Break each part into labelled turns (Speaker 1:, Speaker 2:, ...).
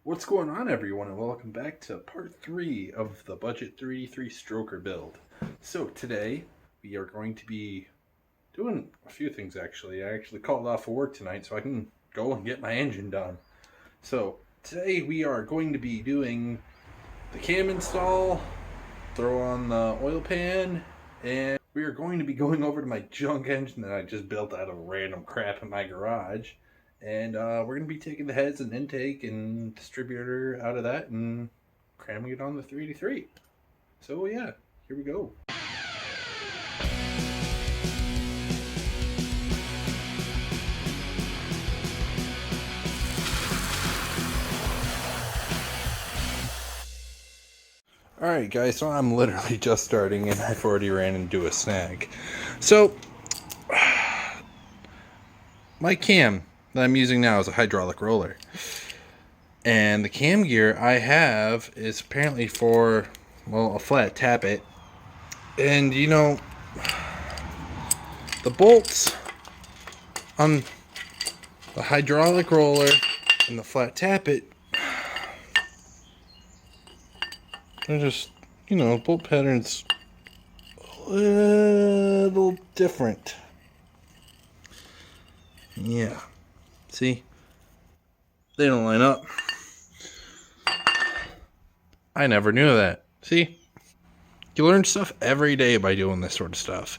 Speaker 1: What's going on, everyone, and welcome back to part 3 of the Budget 3D3 Stroker build. So today we are going to be doing a few things. I actually called off of work tonight so I can go and get my engine done. So today we are going to be doing the cam install, throw on the oil pan, and we are going to be going over to my junk engine that I just built out of random crap in my garage. And we're going to be taking the heads and intake and distributor out of that and cramming it on the 3D3. So yeah, here we go. Alright guys, so I'm literally just starting and I've already ran into a snag. So, my cam that I'm using now is a hydraulic roller. And the cam gear I have is apparently for, well, a flat tappet. And you know, the bolts on the hydraulic roller and the flat tappet, they're just, you know, bolt patterns a little different. Yeah. See? They don't line up. I never knew that. See? You learn stuff every day by doing this sort of stuff.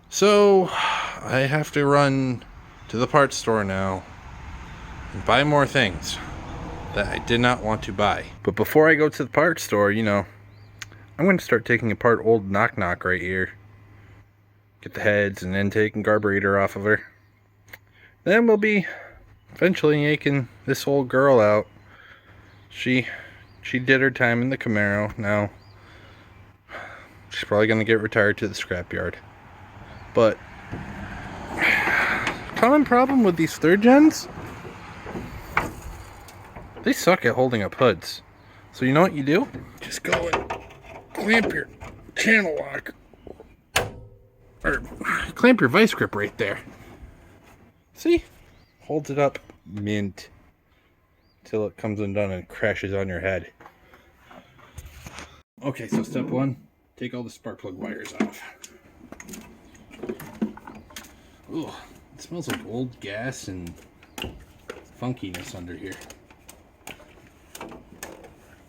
Speaker 1: So, I have to run to the parts store now and buy more things that I did not want to buy. But before I go to the parts store, you know, I'm going to start taking apart old Knock Knock right here. Get the heads and intake and carburetor off of her. Then we'll be eventually yanking this old girl out. She did her time in the Camaro. Now she's probably going to get retired to the scrapyard. But common problem with these third gens, they suck at holding up hoods. So you know what you do? Just go and clamp your channel lock, or clamp your vice grip right there. See? Holds it up mint till it comes undone and crashes on your head. Okay, so step 1, take all the spark plug wires off. Ooh, it smells like old gas and funkiness under here.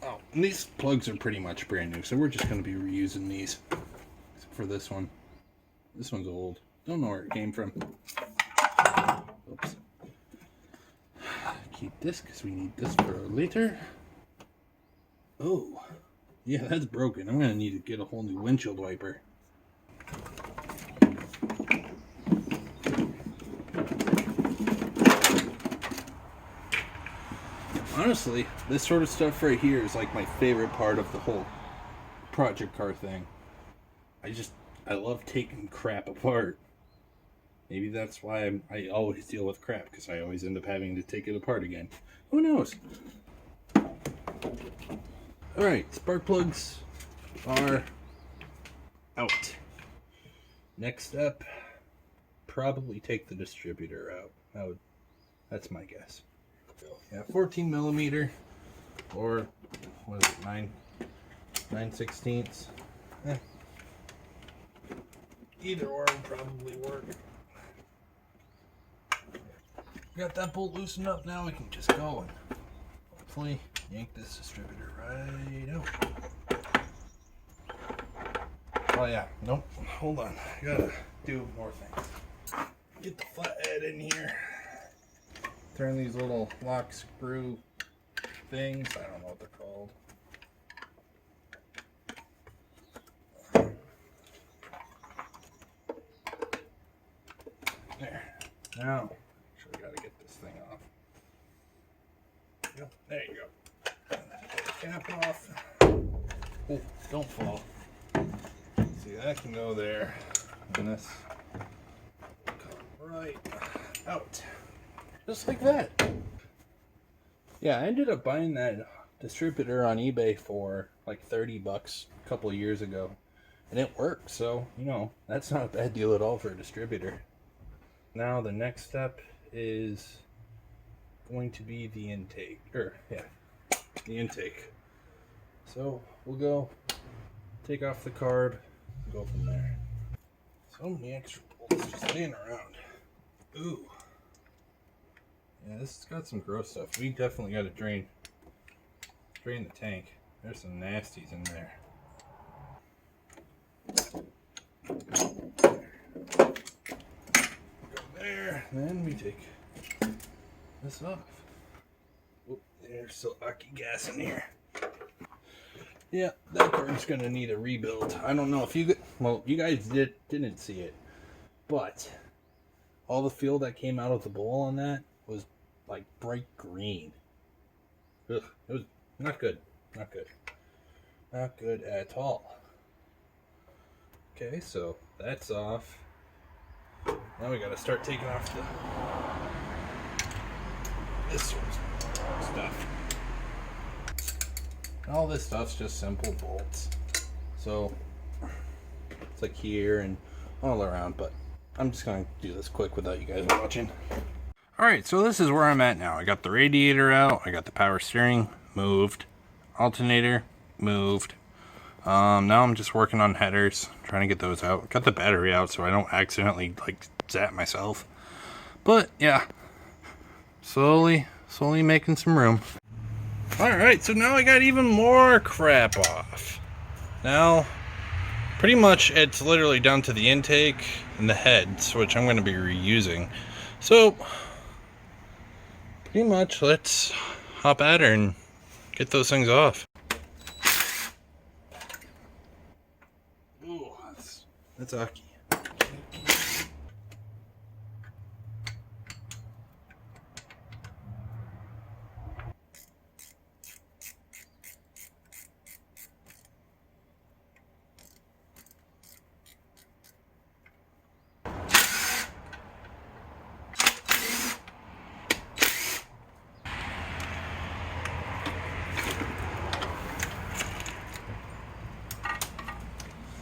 Speaker 1: Oh, and these plugs are pretty much brand new, so we're just going to be reusing these. Except for this one. This one's old. Don't know where it came from. Oops. Keep this because we need this for later. Oh, yeah, that's broken. I'm going to need to get a whole new windshield wiper. Honestly, this sort of stuff right here is like my favorite part of the whole project car thing. I love taking crap apart. Maybe that's why I always deal with crap, because I always end up having to take it apart again. Who knows? Alright, spark plugs are out. Next step, probably take the distributor out. That's my guess. Yeah, 14 millimeter, or what is it, 9/16. Either or would probably work. Got that bolt loosened up, now we can just go and hopefully yank this distributor right out. Oh yeah, nope, hold on, I gotta do more things. Get the flathead in here. Turn these little lock screw things, I don't know what they're called. There, now I gotta get this thing off. Yep, there you go. Cap off. Oh, don't fall. See, that can go there, and this come right out, just like that. Yeah, I ended up buying that distributor on eBay for like $30 a couple of years ago, and it worked. So you know, that's not a bad deal at all for a distributor. Now the next step is going to be the intake, the intake. So we'll go take off the carb and go from there. So many extra bolts just laying around. Ooh. Yeah, this has got some gross stuff. We definitely got to drain the tank. There's some nasties in there. Go there, and then we take this off. Oh, there's still Aki gas in here. Yeah, that card's gonna need a rebuild. I don't know if you you guys didn't see it, but all the fuel that came out of the bowl on that was like bright green. Ugh, it was not good. Not good. Not good at all. Okay, so that's off. Now we gotta start taking off this sort of stuff. All this stuff's just simple bolts. So it's like here and all around, but I'm just gonna do this quick without you guys watching. Alright, so this is where I'm at now. I got the radiator out, I got the power steering moved, alternator moved. Now I'm just working on headers, trying to get those out. Got the battery out so I don't accidentally like zap myself. But yeah, slowly making some room. Alright, so now I got even more crap off. Now, pretty much it's literally down to the intake and the heads, which I'm going to be reusing. So, pretty much let's hop at her and get those things off. Ooh, that's Aki.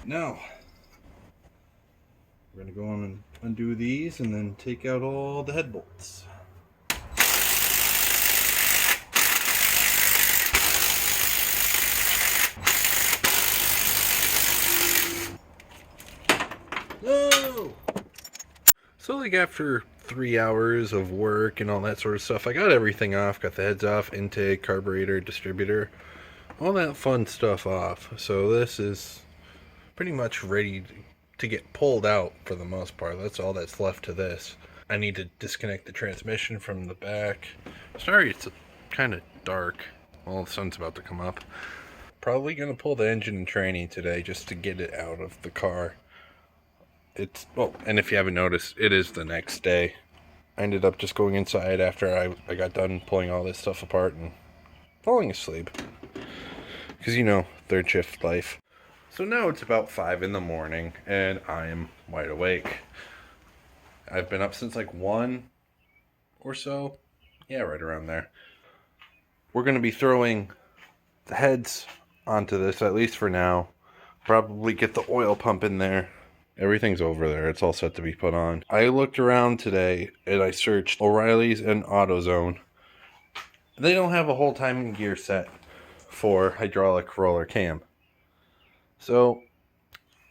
Speaker 1: Now, we're going to go on and undo these and then take out all the head bolts. No! So like after 3 hours of work and all that sort of stuff, I got everything off, got the heads off, intake, carburetor, distributor, all that fun stuff off. So this is pretty much ready to get pulled out for the most part. That's all that's left to this. I need to disconnect the transmission from the back. Sorry, it's kind of dark. Well, the sun's about to come up. Probably gonna pull the engine and tranny today just to get it out of the car. And if you haven't noticed, it is the next day. I ended up just going inside after I got done pulling all this stuff apart and falling asleep. Because, you know, third shift life. So now it's about 5 in the morning, and I'm wide awake. I've been up since like 1 or so. Yeah, right around there. We're going to be throwing the heads onto this, at least for now. Probably get the oil pump in there. Everything's over there. It's all set to be put on. I looked around today, and I searched O'Reilly's and AutoZone. They don't have a whole timing gear set for hydraulic roller cam. So,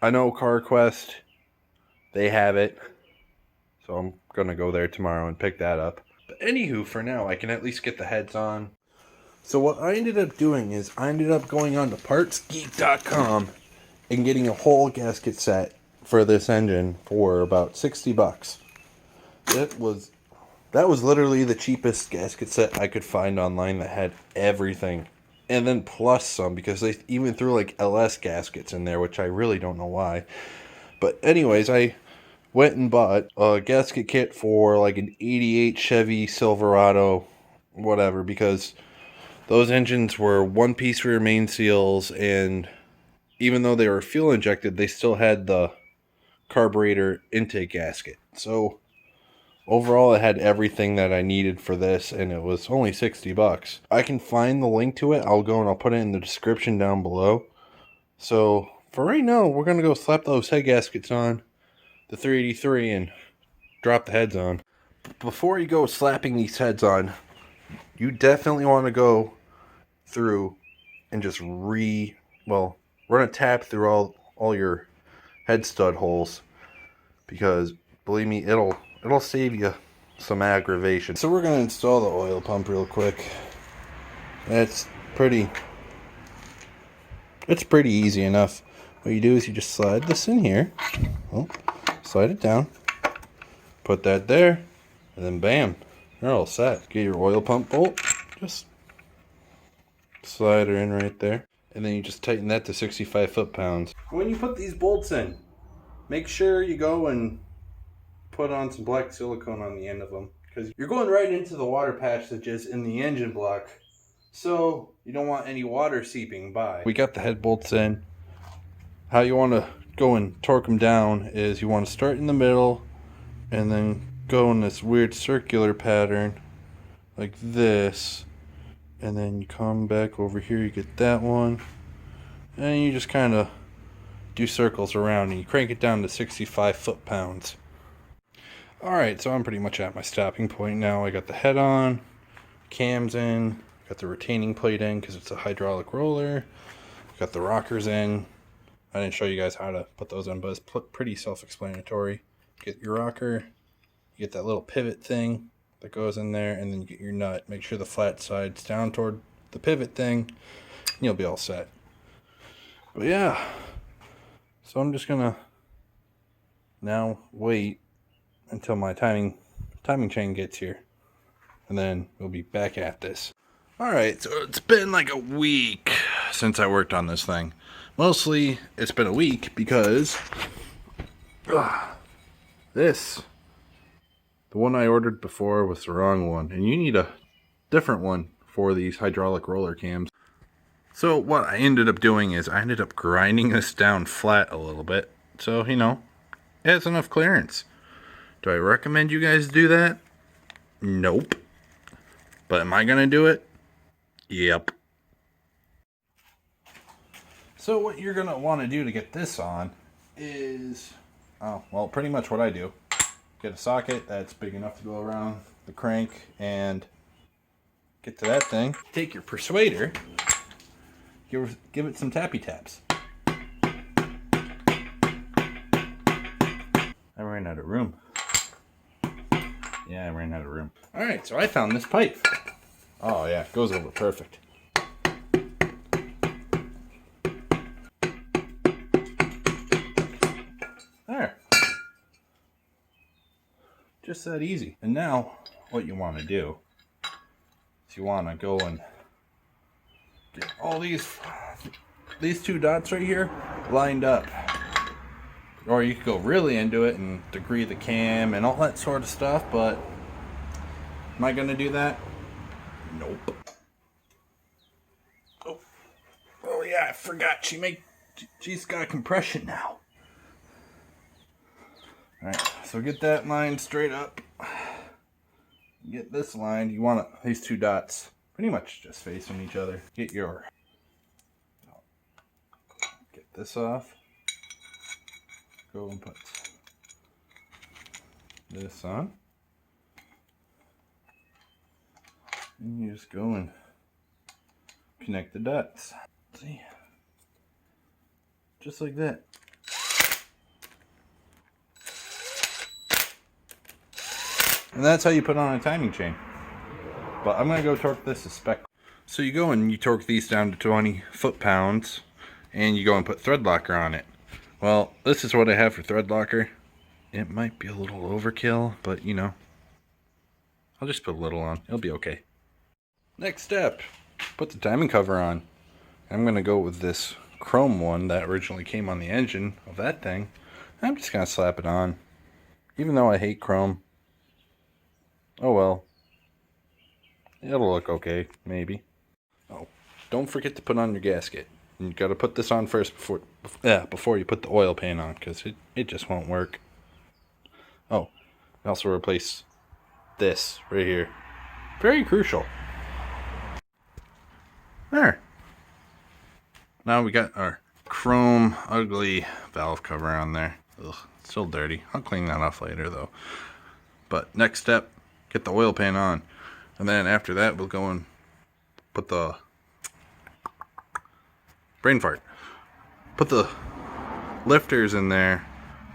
Speaker 1: I know CarQuest, they have it. So I'm going to go there tomorrow and pick that up. But anywho, for now, I can at least get the heads on. So what I ended up doing is I ended up going on to partsgeek.com and getting a whole gasket set for this engine for about $60. That was literally the cheapest gasket set I could find online that had everything. And then plus some, because they even threw like LS gaskets in there, which I really don't know why. But anyways, I went and bought a gasket kit for like an 88 Chevy Silverado, whatever, because those engines were one-piece rear main seals, and even though they were fuel injected, they still had the carburetor intake gasket. So overall, it had everything that I needed for this, and it was only $60. I can find the link to it. I'll go and I'll put it in the description down below. So for right now, we're going to go slap those head gaskets on the 383 and drop the heads on. Before you go slapping these heads on, you definitely want to go through and just run a tap through all your head stud holes, because believe me, it'll save you some aggravation. So we're gonna install the oil pump real quick. It's pretty easy enough. What you do is you just slide this in here. Oh, slide it down. Put that there, and then bam, you're all set. Get your oil pump bolt, just slide her in right there, and then you just tighten that to 65 foot-pounds. When you put these bolts in, make sure you go and put on some black silicone on the end of them, because you're going right into the water passages in the engine block, so you don't want any water seeping by. We got the head bolts in. How you want to go and torque them down is you want to start in the middle and then go in this weird circular pattern like this, and then you come back over here, you get that one, and you just kind of do circles around and you crank it down to 65 foot-pounds. Alright, so I'm pretty much at my stopping point now. I got the head on, cams in, got the retaining plate in because it's a hydraulic roller, got the rockers in. I didn't show you guys how to put those in, but it's pretty self-explanatory. Get your rocker, you get that little pivot thing that goes in there, and then you get your nut. Make sure the flat side's down toward the pivot thing, and you'll be all set. But yeah, so I'm just gonna now wait until my timing chain gets here, and then we'll be back at this. Alright, so it's been like a week since I worked on this thing. Mostly, it's been a week because the one I ordered before was the wrong one, and you need a different one for these hydraulic roller cams. So what I ended up doing is I ended up grinding this down flat a little bit, so it has enough clearance. Do I recommend you guys do that? Nope. But am I gonna do it? Yep. So what you're going to want to do to get this on is, pretty much what I do. Get a socket that's big enough to go around the crank and get to that thing. Take your persuader, give it some tappy taps. I ran out of room. Yeah, I ran out of room. Alright, so I found this pipe. Oh yeah, it goes over perfect. There. Just that easy. And now, what you want to do is you want to go and get all these two dots right here lined up. Or you could go really into it and degree the cam and all that sort of stuff, but am I going to do that? Nope. Oh yeah, I forgot. She's got compression now. Alright, so get that line straight up. Get this line. You want these two dots pretty much just facing each other. Get this off. Go and put this on. And you just go and connect the dots. See? Just like that. And that's how you put on a timing chain. But I'm going to go torque this to spec. So you go and you torque these down to 20 foot-pounds, and you go and put thread locker on it. Well, this is what I have for thread locker. It might be a little overkill, but I'll just put a little on. It'll be okay. Next step, put the timing cover on. I'm going to go with this chrome one that originally came on the engine of that thing. I'm just going to slap it on. Even though I hate chrome. Oh well. It'll look okay, maybe. Oh, don't forget to put on your gasket. You got to put this on first before you put the oil pan on, because it just won't work. Oh, also replace this right here. Very crucial. There. Now we got our chrome ugly valve cover on there. Ugh, still dirty. I'll clean that off later though. But next step, get the oil pan on. And then after that we'll go and put the brain fart. Put the lifters in there,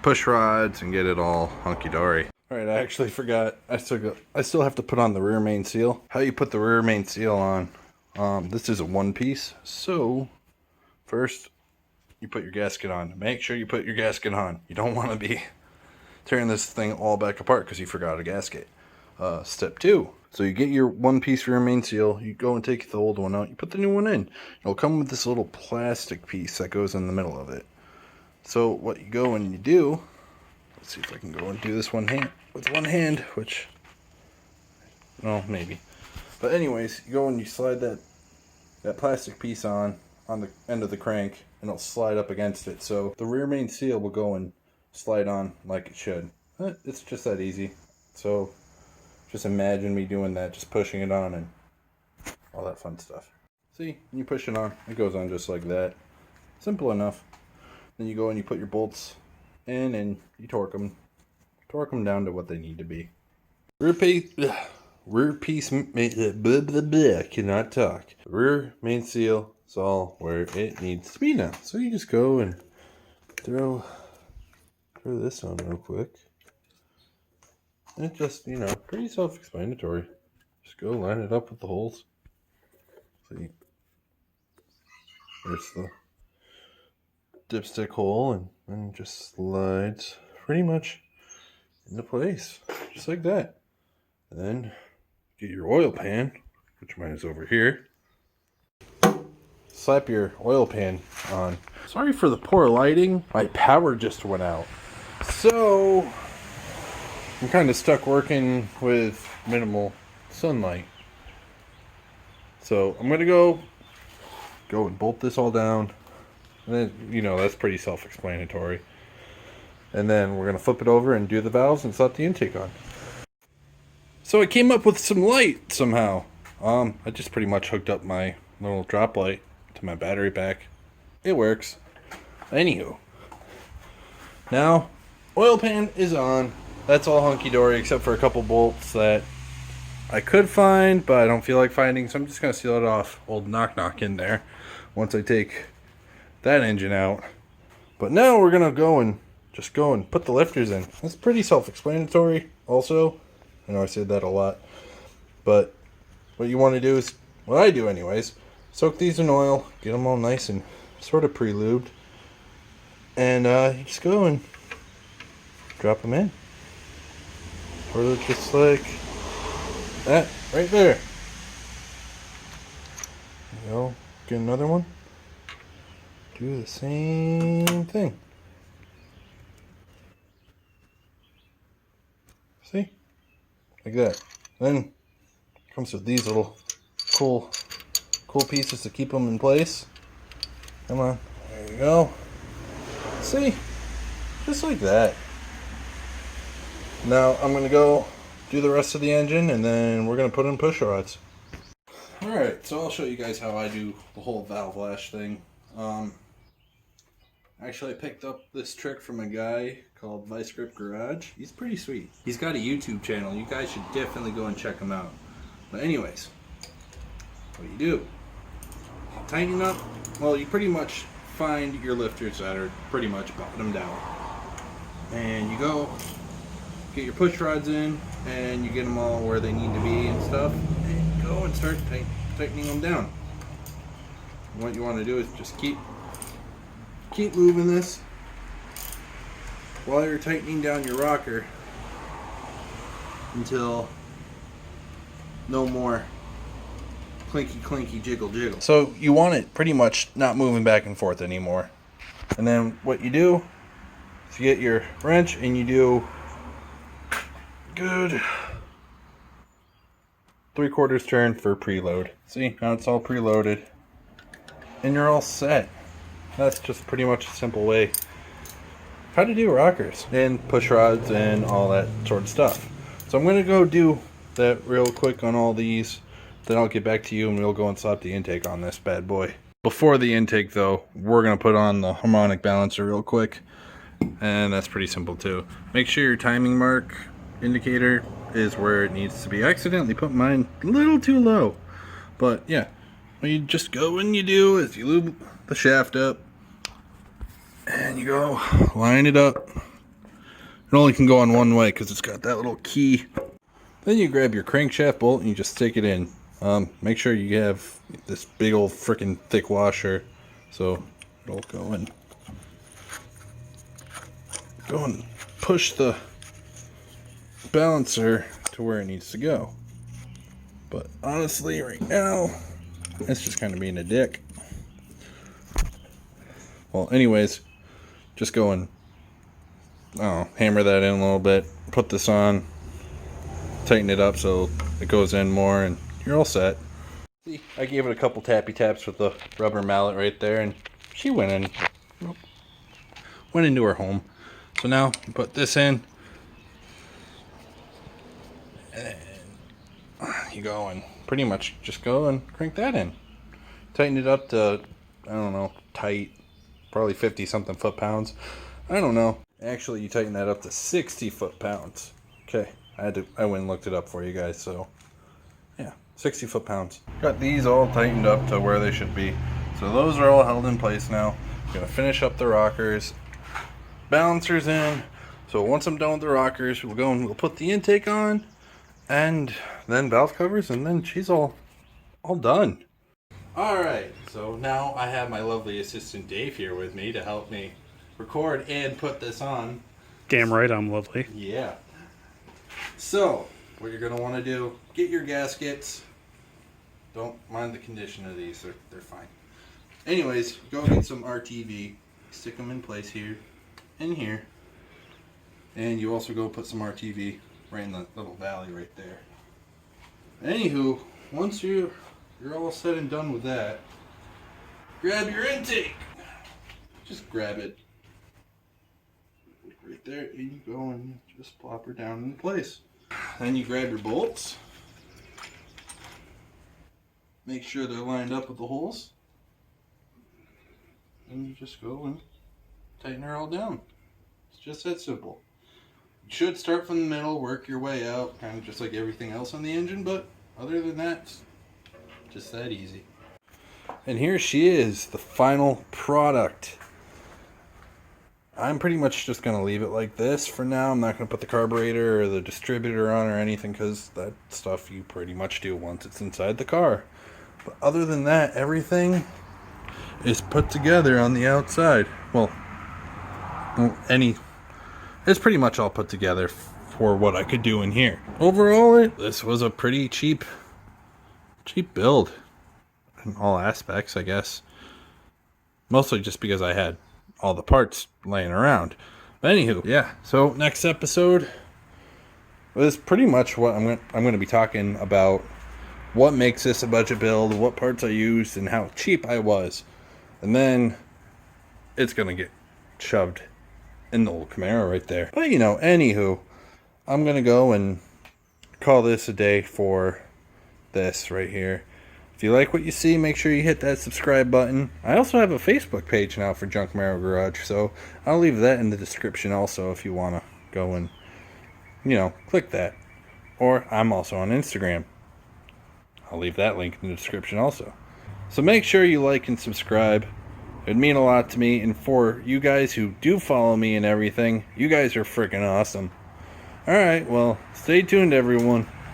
Speaker 1: push rods, and get it all hunky-dory. Alright, I actually forgot. I still have to put on the rear main seal. How you put the rear main seal on. This is a one piece. So, first, you put your gasket on. Make sure you put your gasket on. You don't want to be tearing this thing all back apart because you forgot a gasket. Step 2. So you get your one piece rear main seal. You go and take the old one out. You put the new one in. It'll come with this little plastic piece that goes in the middle of it. So what you go and you do, let's see if I can go and do this with one hand, which, no, maybe. But anyways, you go and you slide that plastic piece on the end of the crank, and it'll slide up against it. So the rear main seal will go and slide on like it should. It's just that easy. So just imagine me doing that, just pushing it on and all that fun stuff. See, when you push it on, it goes on just like that. Simple enough. Then you go and you put your bolts in and you torque them down to what they need to be. Rear piece, I cannot talk. Rear main seal is all where it needs to be now. So you just go and throw this on real quick. And it's just, pretty self-explanatory. Just go line it up with the holes. See, there's the dipstick hole, and then it just slides pretty much into place, just like that. And then get your oil pan, which mine is over here. Slap your oil pan on. Sorry for the poor lighting. My power just went out. So I'm kind of stuck working with minimal sunlight. So I'm going to go and bolt this all down. And then, that's pretty self-explanatory. And then we're going to flip it over and do the valves and slap the intake on. So I came up with some light somehow. I just pretty much hooked up my little drop light to my battery pack. It works. Anywho. Now, oil pan is on. That's all hunky-dory except for a couple bolts that I could find, but I don't feel like finding. So I'm just going to seal it off. Old knock-knock in there once I take that engine out. But now we're gonna go and put the lifters in. That's pretty self-explanatory also. I know I said that a lot, but what you want to do is what I do anyways: soak these in oil, get them all nice and sort of pre-lubed, and you just go and drop them in, sort of just like that right there. You know, get another one. Do the same thing. See? Like that. Then comes with these little cool pieces to keep them in place. Come on. There you go. See? Just like that. Now I'm going to go do the rest of the engine, and then we're going to put in push rods. Alright, so I'll show you guys how I do the whole valve lash thing. Actually, I picked up this trick from a guy called Vice Grip Garage. He's pretty sweet. He's got a YouTube channel. You guys should definitely go and check him out. But anyways, what do? You tighten up. Well, you pretty much find your lifters that are pretty much bottom down. And you go, get your push rods in, and you get them all where they need to be and stuff. And go and start tightening them down. And what you want to do is just keep moving this while you're tightening down your rocker until no more clinky jiggle. So you want it pretty much not moving back and forth anymore. And then what you do is you get your wrench and you do good 3/4 turn for preload. See, now it's all preloaded and you're all set. That's just pretty much a simple way how to do rockers and push rods and all that sort of stuff. So I'm going to go do that real quick on all these, then I'll get back to you and we'll go and slap the intake on this bad boy. Before the intake though, we're going to put on the harmonic balancer real quick, and that's pretty simple too. Make sure your timing mark indicator is where it needs to be. I accidentally put mine a little too low, but yeah, what you just go and you do is you lube the shaft up. And you go line it up. It only can go on one way because it's got that little key. Then you grab your crankshaft bolt and you just stick it in. Make sure you have this big old freaking thick washer, so it'll go and push the balancer to where it needs to go. But honestly, right now, it's just kind of being a dick. Well, anyways, just go and hammer that in a little bit. Put this on, tighten it up so it goes in more, and you're all set. See, I gave it a couple tappy taps with the rubber mallet right there, and she went into her home. So now put this in, and you go and pretty much just go and crank that in. Tighten it up to, I don't know, tight, probably 50 something foot-pounds. I don't know. Actually, you tighten that up to 60 foot-pounds. Okay, I went and looked it up for you guys, so yeah, 60 foot-pounds. Got these all tightened up to where they should be. So those are all held in place now. I'm gonna finish up the rockers. Balancers in. So once I'm done with the rockers, we'll go and we'll put the intake on, and then valve covers, and then she's all done. Alright, so now I have my lovely assistant Dave here with me to help me record and put this on.
Speaker 2: Damn right I'm lovely.
Speaker 1: Yeah. So, what you're going to want to do, get your gaskets. Don't mind the condition of these, they're fine. Anyways, go get some RTV, stick them in place here, and here. And you also go put some RTV right in the little valley right there. Anywho, once you're all said and done with that, grab your intake. Just grab it right there, and you go and just plop her down in place. Then you grab your bolts. Make sure they're lined up with the holes. And you just go and tighten her all down. It's just that simple. You should start from the middle, work your way out, kind of just like everything else on the engine, but other than that, it's just that easy. And here she is, the final product. I'm pretty much just going to leave it like this for now. I'm not going to put the carburetor or the distributor on or anything, because that stuff you pretty much do once it's inside the car. But other than that, everything is put together on the outside. Well, it's pretty much all put together for what I could do in here. Overall, this was a pretty cheap build in all aspects, I guess. Mostly just because I had all the parts laying around. But anywho, yeah. So next episode is pretty much what I'm going to be talking about. What makes this a budget build? What parts I used and how cheap I was. And then it's going to get shoved in the old Camaro right there. But anywho, I'm going to go and call this a day for this right here. If you like what you see, make sure you hit that subscribe button. I also have a Facebook page now for Junk Camaro Garage, so I'll leave that in the description also if you want to go and, click that. Or I'm also on Instagram. I'll leave that link in the description also. So make sure you like and subscribe. It'd mean a lot to me, and for you guys who do follow me and everything, you guys are freaking awesome. Alright, well, stay tuned everyone.